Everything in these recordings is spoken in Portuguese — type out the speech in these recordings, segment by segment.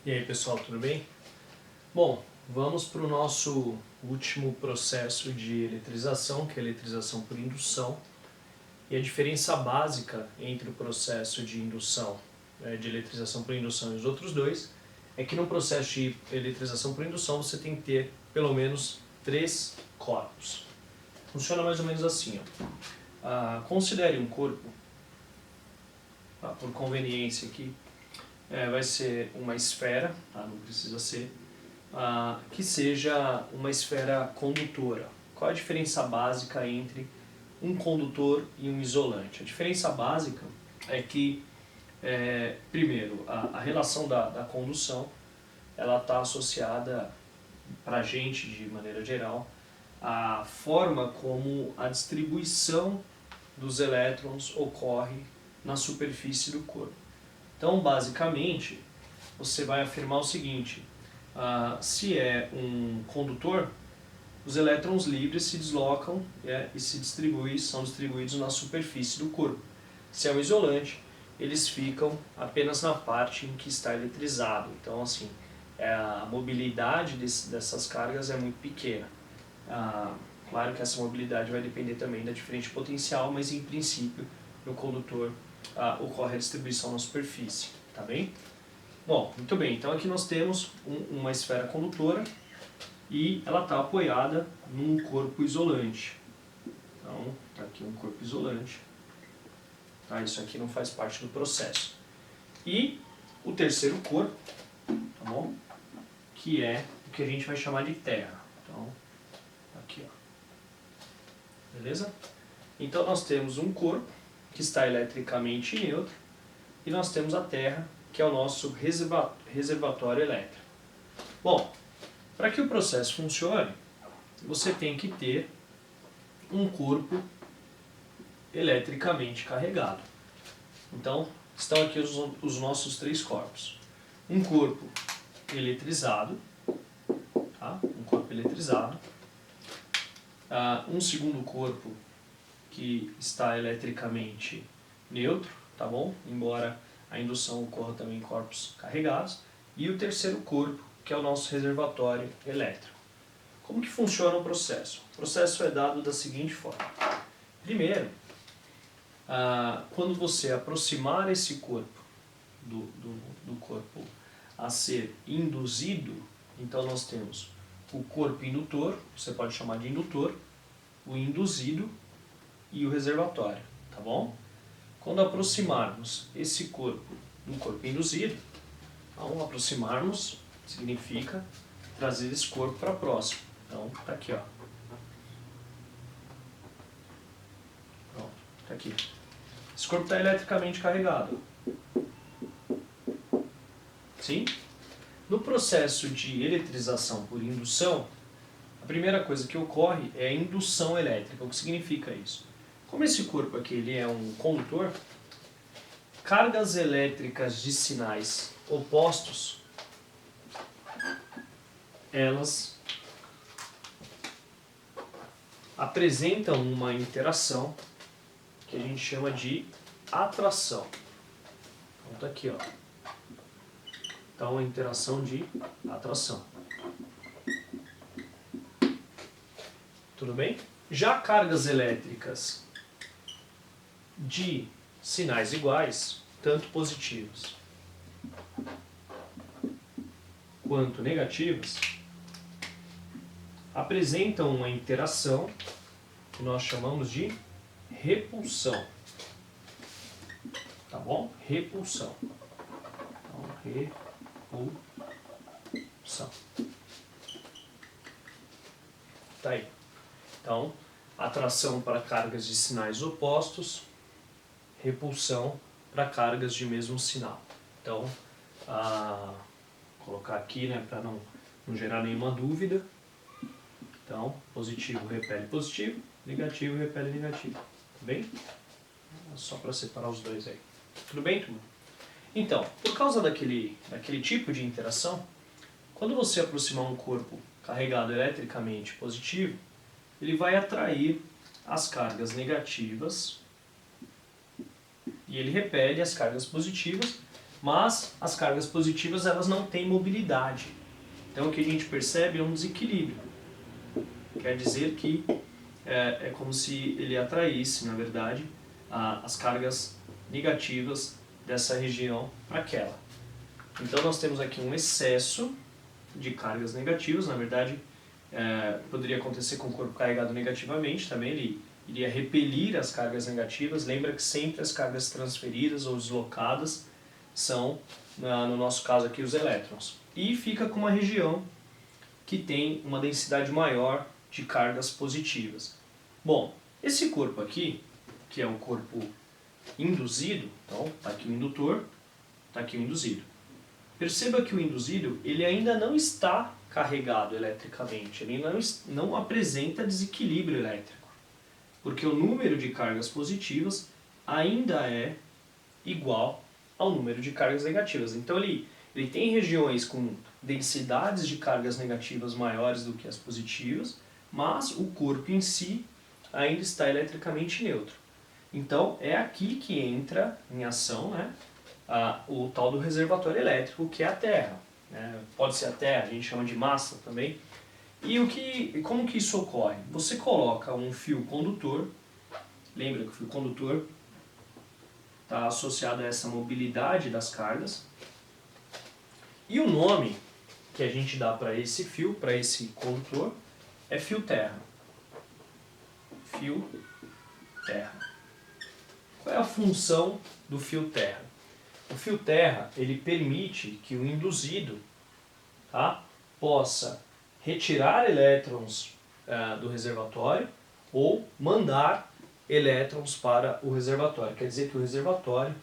E aí pessoal, tudo bem? Bom, vamos para o nosso último processo de eletrização, que é a eletrização por indução. E a diferença básica entre o processo de indução, de eletrização por indução e os outros dois, é que no processo de eletrização por indução você tem que ter pelo menos 3 corpos. Funciona mais ou menos assim, ó. Considere um corpo, por conveniência aqui, vai ser uma esfera, não precisa ser, que seja uma esfera condutora. Qual a diferença básica entre um condutor e um isolante? A diferença básica é que, primeiro, a relação da condução ela está associada, para a gente de maneira geral, à forma como a distribuição dos elétrons ocorre na superfície do corpo. Então, basicamente, você vai afirmar o seguinte: se é um condutor, os elétrons livres se deslocam e são distribuídos na superfície do corpo. Se é um isolante, eles ficam apenas na parte em que está eletrizado. Então, assim, a mobilidade dessas cargas é muito pequena. Claro que essa mobilidade vai depender também da diferente potencial, mas em princípio, no condutor ocorre a distribuição na superfície, tá bem? Bom, muito bem, então aqui nós temos uma esfera condutora e ela está apoiada num corpo isolante. Então, está aqui um corpo isolante. Isso aqui não faz parte do processo. E o terceiro corpo, tá bom? Que é o que a gente vai chamar de terra. Então, aqui, ó. Beleza? Então nós temos um corpo que está eletricamente neutro e nós temos a terra, que é o nosso reservatório elétrico. Bom, para que o processo funcione, você tem que ter um corpo eletricamente carregado. Então, estão aqui os nossos 3 corpos. Um corpo eletrizado, tá? Um corpo eletrizado. Um segundo corpo que está eletricamente neutro, tá bom? Embora a indução ocorra também em corpos carregados. E o terceiro corpo, que é o nosso reservatório elétrico. Como que funciona o processo? O processo é dado da seguinte forma. Primeiro, quando você aproximar esse corpo do corpo a ser induzido, então nós temos o corpo indutor, você pode chamar de indutor, o induzido e o reservatório, tá bom? Quando aproximarmos esse corpo do corpo induzido, então aproximarmos significa trazer esse corpo para próximo. Então, tá aqui, ó. Pronto, tá aqui. Esse corpo está eletricamente carregado. Sim? No processo de eletrização por indução, a primeira coisa que ocorre é a indução elétrica. O que significa isso? Como esse corpo aqui ele é um condutor, cargas elétricas de sinais opostos, elas apresentam uma interação que a gente chama de atração. Então tá aqui, ó. Então a interação de atração. Tudo bem? Já cargas elétricas de sinais iguais, tanto positivos quanto negativos, apresentam uma interação que nós chamamos de repulsão. Tá bom? Repulsão. Então, repulsão. Tá aí. Então, atração para cargas de sinais opostos, repulsão para cargas de mesmo sinal. Então, colocar aqui, né, para não gerar nenhuma dúvida. Então, positivo repele positivo, negativo repele negativo. Tá bem? Só para separar os dois aí. Tudo bem, turma? Então, por causa daquele tipo de interação, quando você aproximar um corpo carregado eletricamente positivo, ele vai atrair as cargas negativas e ele repele as cargas positivas, Mas as cargas positivas elas não têm mobilidade. Então o que a gente percebe é um desequilíbrio. Quer dizer que é como se ele atraísse, na verdade, as cargas negativas dessa região para aquela. Então nós temos aqui um excesso de cargas negativas, na verdade poderia acontecer com o corpo carregado negativamente também, ele iria repelir as cargas negativas. Lembra que sempre as cargas transferidas ou deslocadas são, no nosso caso aqui, os elétrons. E fica com uma região que tem uma densidade maior de cargas positivas. Bom, esse corpo aqui, que é o corpo induzido, então está aqui o indutor, está aqui o induzido. Perceba que o induzido ele ainda não está carregado eletricamente, ele não apresenta desequilíbrio elétrico, porque o número de cargas positivas ainda é igual ao número de cargas negativas. Então ele tem regiões com densidades de cargas negativas maiores do que as positivas, mas o corpo em si ainda está eletricamente neutro. Então é aqui que entra em ação, né, o tal do reservatório elétrico, que é a Terra. Pode ser a Terra, a gente chama de massa também. E como que isso ocorre? Você coloca um fio condutor, lembra que o fio condutor está associado a essa mobilidade das cargas, e o nome que a gente dá para esse fio, para esse condutor, é fio terra. Fio terra. Qual é a função do fio terra? O fio terra ele permite que o induzido, tá, possa retirar elétrons do reservatório ou mandar elétrons para o reservatório. Quer dizer que o reservatório,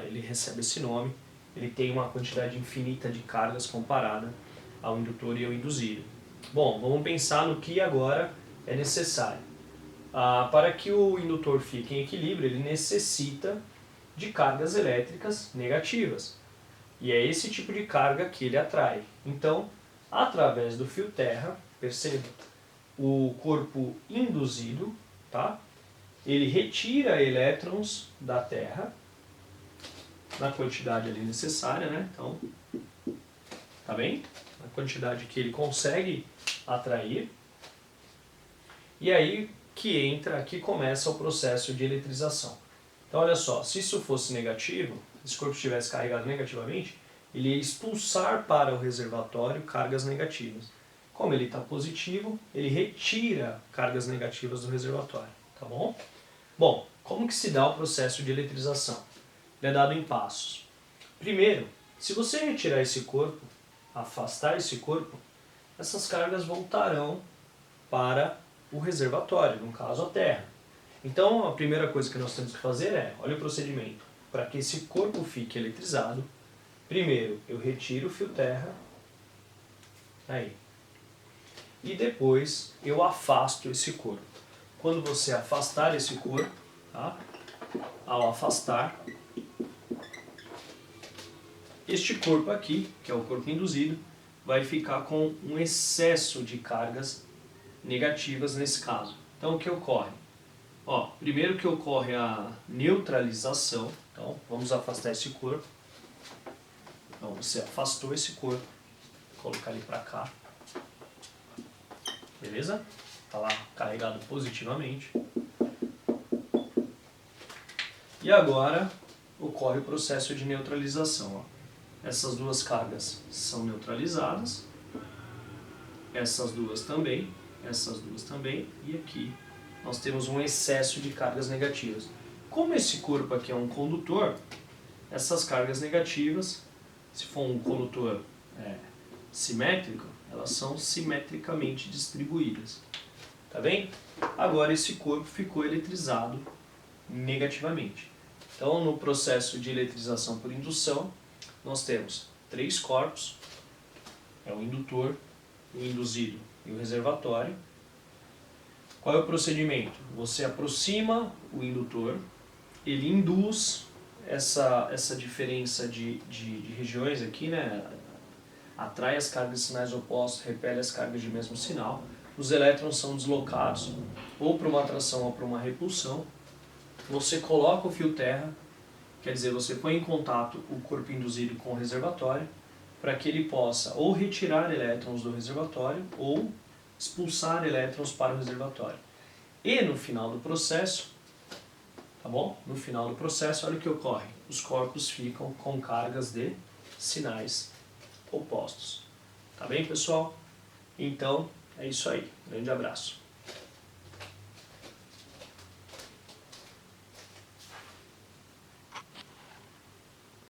ele recebe esse nome, ele tem uma quantidade infinita de cargas comparada ao indutor e ao induzido. Bom, vamos pensar no que agora é necessário. Para que o indutor fique em equilíbrio, ele necessita de cargas elétricas negativas. E é esse tipo de carga que ele atrai. Então, através do fio terra, perceba, o corpo induzido, tá? Ele retira elétrons da Terra na quantidade ali necessária, né? Então, tá bem? Na quantidade que ele consegue atrair. E aí que começa o processo de eletrização. Então, olha só, se isso fosse negativo, se esse corpo estivesse carregado negativamente, ele ia expulsar para o reservatório cargas negativas. Como ele está positivo, ele retira cargas negativas do reservatório, tá bom? Bom, como que se dá o processo de eletrização? Ele é dado em passos. Primeiro, se você retirar esse corpo, afastar esse corpo, essas cargas voltarão para o reservatório, no caso a Terra. Então a primeira coisa que nós temos que fazer olha o procedimento, para que esse corpo fique eletrizado, primeiro eu retiro o fio terra, aí, e depois eu afasto esse corpo. Quando você afastar esse corpo, tá? Ao afastar, este corpo aqui, que é o corpo induzido, vai ficar com um excesso de cargas negativas nesse caso. Então o que ocorre? Primeiro que ocorre a neutralização. Então vamos afastar esse corpo. Então você afastou esse corpo, vou colocar ele para cá. Beleza? Está lá carregado positivamente. E agora ocorre o processo de neutralização. Essas duas cargas são neutralizadas, essas duas também, e aqui nós temos um excesso de cargas negativas. Como esse corpo aqui é um condutor, essas cargas negativas, se for um condutor simétrico, elas são simetricamente distribuídas. Tá bem? Agora esse corpo ficou eletrizado negativamente. Então, no processo de eletrização por indução, nós temos 3 corpos, o indutor, o induzido e o reservatório. Qual é o procedimento? Você aproxima o indutor, ele induz essa diferença de regiões aqui, né? Atrai as cargas de sinais opostos, repele as cargas de mesmo sinal. Os elétrons são deslocados ou para uma atração ou para uma repulsão. Você coloca o fio terra Quer dizer, você põe em contato o corpo induzido com o reservatório para que ele possa ou retirar elétrons do reservatório ou expulsar elétrons para o reservatório. E no final do processo, tá bom? No final do processo, olha o que ocorre. Os corpos ficam com cargas de sinais opostos. Tá bem, pessoal? Então, é isso aí. Grande abraço.